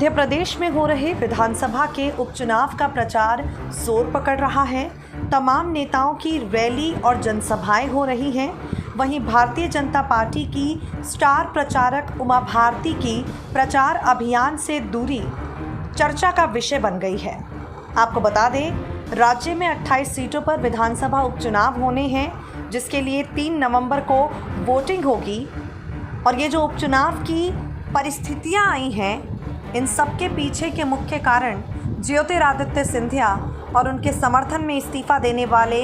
मध्य प्रदेश में हो रहे विधानसभा के उपचुनाव का प्रचार जोर पकड़ रहा है। तमाम नेताओं की रैली और जनसभाएं हो रही हैं। वहीं भारतीय जनता पार्टी की स्टार प्रचारक उमा भारती की प्रचार अभियान से दूरी चर्चा का विषय बन गई है। आपको बता दें, राज्य में 28 सीटों पर विधानसभा उपचुनाव होने हैं, जिसके लिए 3 नवंबर को वोटिंग होगी। और ये जो उपचुनाव की परिस्थितियां आई हैं, इन सब के पीछे के मुख्य कारण ज्योतिरादित्य सिंधिया और उनके समर्थन में इस्तीफा देने वाले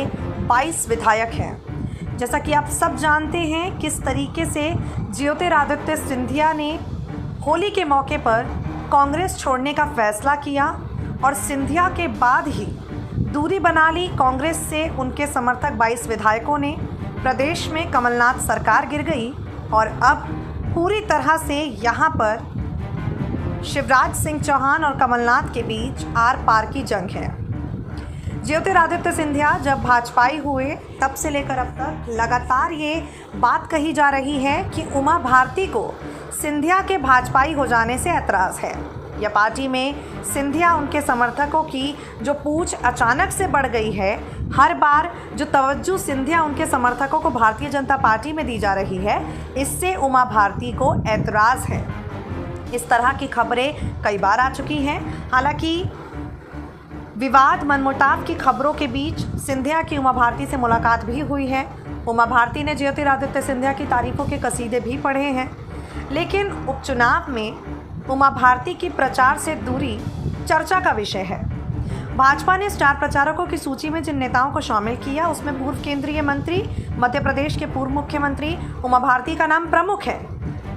22 विधायक हैं। जैसा कि आप सब जानते हैं किस तरीके से ज्योतिरादित्य सिंधिया ने होली के मौके पर कांग्रेस छोड़ने का फैसला किया और सिंधिया के बाद ही दूरी बना ली कांग्रेस से। उनके समर्थक 22 विधायकों ने प्रदेश में कमलनाथ सरकार गिर गई और अब पूरी तरह से यहाँ पर शिवराज सिंह चौहान और कमलनाथ के बीच आर पार की जंग है। ज्योतिरादित्य सिंधिया जब भाजपाई हुए तब से लेकर अब तक लगातार ये बात कही जा रही है कि उमा भारती को सिंधिया के भाजपाई हो जाने से ऐतराज़ है। या पार्टी में सिंधिया उनके समर्थकों की जो पूछ अचानक से बढ़ गई है, हर बार जो तवज्जो सिंधिया उनके समर्थकों को भारतीय जनता पार्टी में दी जा रही है, इससे उमा भारती को ऐतराज़ है। इस तरह की खबरें कई बार आ चुकी हैं। हालांकि विवाद मनमुटाव की खबरों के बीच सिंधिया की उमा भारती से मुलाकात भी हुई है। उमा भारती ने ज्योतिरादित्य सिंधिया की तारीफों के कसीदे भी पढ़े हैं। लेकिन उपचुनाव में उमा भारती की प्रचार से दूरी चर्चा का विषय है। भाजपा ने स्टार प्रचारकों की सूची में जिन नेताओं को शामिल किया, उसमें पूर्व केंद्रीय मंत्री, मध्य प्रदेश के पूर्व मुख्यमंत्री उमा भारती का नाम प्रमुख है।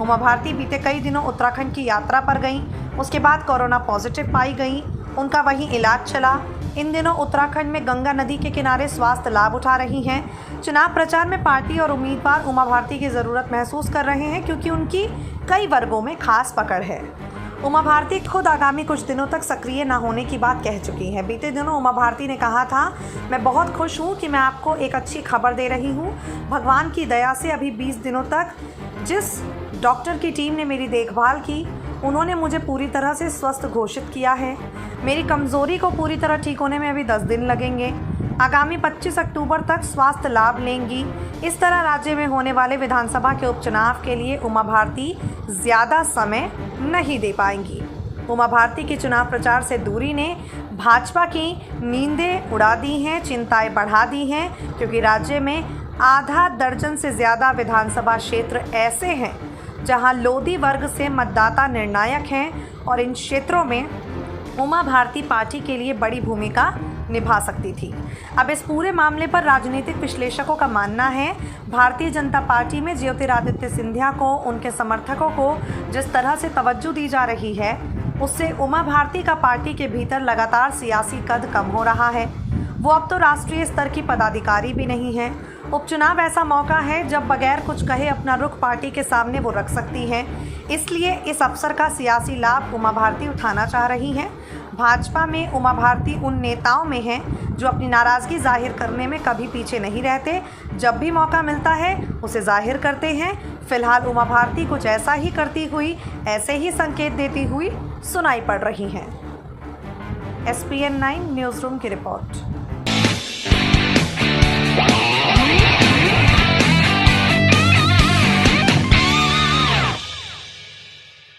उमा भारती बीते कई दिनों उत्तराखंड की यात्रा पर गईं। उसके बाद कोरोना पॉजिटिव पाई गईं। उनका वहीं इलाज चला। इन दिनों उत्तराखंड में गंगा नदी के किनारे स्वास्थ्य लाभ उठा रही हैं। चुनाव प्रचार में पार्टी और उम्मीदवार उमा भारती की ज़रूरत महसूस कर रहे हैं, क्योंकि उनकी कई वर्गों में खास पकड़ है। उमा भारती खुद आगामी कुछ दिनों तक सक्रिय न होने की बात कह चुकी हैं। बीते दिनों उमा भारती ने कहा था, मैं बहुत खुश हूँ कि मैं आपको एक अच्छी खबर दे रही हूँ। भगवान की दया से अभी 20 दिनों तक जिस डॉक्टर की टीम ने मेरी देखभाल की, उन्होंने मुझे पूरी तरह से स्वस्थ घोषित किया है। मेरी कमज़ोरी को पूरी तरह ठीक होने में अभी 10 दिन लगेंगे। आगामी 25 अक्टूबर तक स्वास्थ्य लाभ लेंगी। इस तरह राज्य में होने वाले विधानसभा के उपचुनाव के लिए उमा भारती ज़्यादा समय नहीं दे पाएंगी। उमा भारती की चुनाव प्रचार से दूरी ने भाजपा की नींदें उड़ा दी हैं, चिंताएं बढ़ा दी हैं, क्योंकि राज्य में आधा दर्जन से ज़्यादा विधानसभा क्षेत्र ऐसे हैं जहां लोधी वर्ग से मतदाता निर्णायक हैं और इन क्षेत्रों में उमा भारती पार्टी के लिए बड़ी भूमिका निभा सकती थी। अब इस पूरे मामले पर राजनीतिक विश्लेषकों का मानना है, भारतीय जनता पार्टी में ज्योतिरादित्य सिंधिया को, उनके समर्थकों को जिस तरह से तवज्जो दी जा रही है, उससे उमा भारती का पार्टी के भीतर लगातार सियासी कद कम हो रहा है। वो अब तो राष्ट्रीय स्तर की पदाधिकारी भी नहीं है। उपचुनाव ऐसा मौका है जब बगैर कुछ कहे अपना रुख पार्टी के सामने वो रख सकती हैं। इसलिए इस अवसर का सियासी लाभ उमा भारती उठाना चाह रही हैं। भाजपा में उमा भारती उन नेताओं में हैं जो अपनी नाराज़गी जाहिर करने में कभी पीछे नहीं रहते। जब भी मौका मिलता है उसे जाहिर करते हैं। फिलहाल उमा भारती कुछ ऐसा ही करती हुई, ऐसे ही संकेत देती हुई सुनाई पड़ रही हैं। SPN 9 न्यूज़ रूम की रिपोर्ट।